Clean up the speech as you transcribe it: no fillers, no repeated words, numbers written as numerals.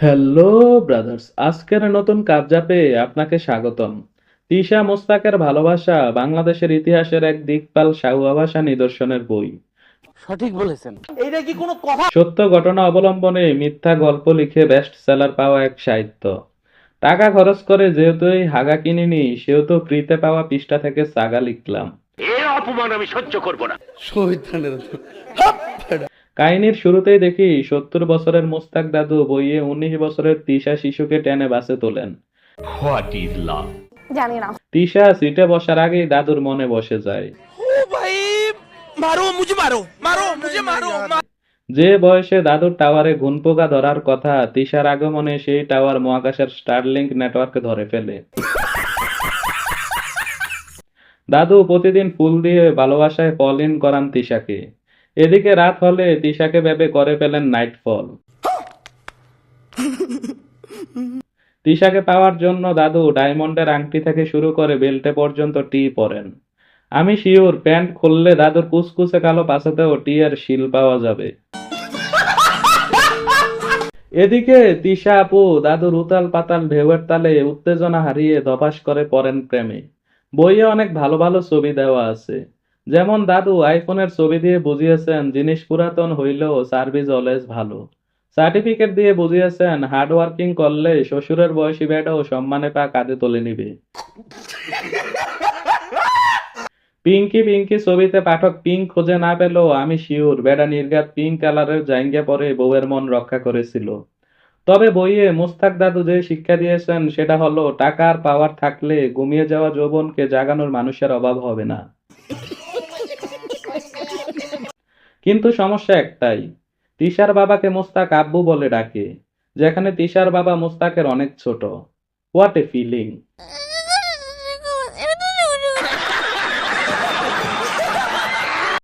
Hello brothers, আজকের নতুন কাবজাপে আপনাকে স্বাগতম। তিশা মোস্তাকের ভালোবাসা বাংলাদেশের ইতিহাসের এক দিকপাল সাহুয়াভাষা নিদর্শনের বই। সঠিক বলেছেন। সত্য ঘটনা অবলম্বনে মিথ্যা গল্প লিখে বেস্ট সেলার পাওয়া এক সাহিত্য। টাকা খরচ করে যেহেতু এই হাগা কিনিনি, সেহেতু ফ্রিতে পাওয়া পৃষ্ঠা থেকে সাগা লিখলাম। কাহিনীর শুরুতেই দেখি 70 বছরের মোস্তাক দাদু বইয়ে 19 বছরের তিশা শিশুকে টেনে বাসে তোলেন। জানি না। তিশা সিটে বসার আগেই দাদুর মনে বসে যায়। যে বয়সে দাদুর টাওয়ারে ঘুনপোকা ধরার কথা, তিশার আগমনে সেই টাওয়ার মহাকাশের স্টারলিংক নেটওয়ার্কে ধরে ফেলে। দাদু প্রতিদিন ফুল দিয়ে ভালোবাসায় ফল ইন করান তিশাকে। এদিকে রাত হলে তিশাকে ভেবে করে ফেলেন নাইটফল। তিশাকে পাওয়ার জন্য দাদু ডায়মন্ডের আংটি থেকে শুরু করে বেল্টে পর্যন্ত টি পরেন। আমি শিওর প্যান্ট খুললে দাদুর কুচকুচে কালো পাছাতেও টি এর শিল পাওয়া যাবে। এদিকে তিশা আপু দাদুর উতাল পাতাল ঢেউয়ের তালে উত্তেজনা হারিয়ে ধপাস করে পড়েন প্রেমে। বইয়ে অনেক ভালো ভালো ছবি দেওয়া আছে। যেমন দাদু আইফোনের ছবি দিয়ে বুঝিয়েছেন জিনিস পুরাতন হইলেও সার্ভিস অলওয়েজ ভালো। সার্টিফিকেট দিয়ে বুঝিয়েছেন হার্ড ওয়ার্কিং করলে শ্বশুরের বয়সী বেটাও সম্মানে পা কাঁধে তুলে নিবে। পিঙ্কি পিঙ্কি ছবিতে পাঠক পিঙ্ক খুঁজে না পেলেও আমি শিওর বেটা নির্ঘাত পিঙ্ক কালারের জাইঙ্গা পরে বউয়ের মন রক্ষা করেছিল। তবে বইয়ে মোস্তাক দাদু যে শিক্ষা দিয়েছেন সেটা হলো টাকা আর পাওয়ার থাকলে ঘুমিয়ে যাওয়া যৌবনকে জাগানোর মানুষের অভাব হবে না। কিন্তু সমস্যা একটাই, তিশার বাবাকে মোস্তাক আব্বু বলে ডাকে, যেখানে তিশার বাবা মোস্তাকের অনেক ছোট। What a feeling.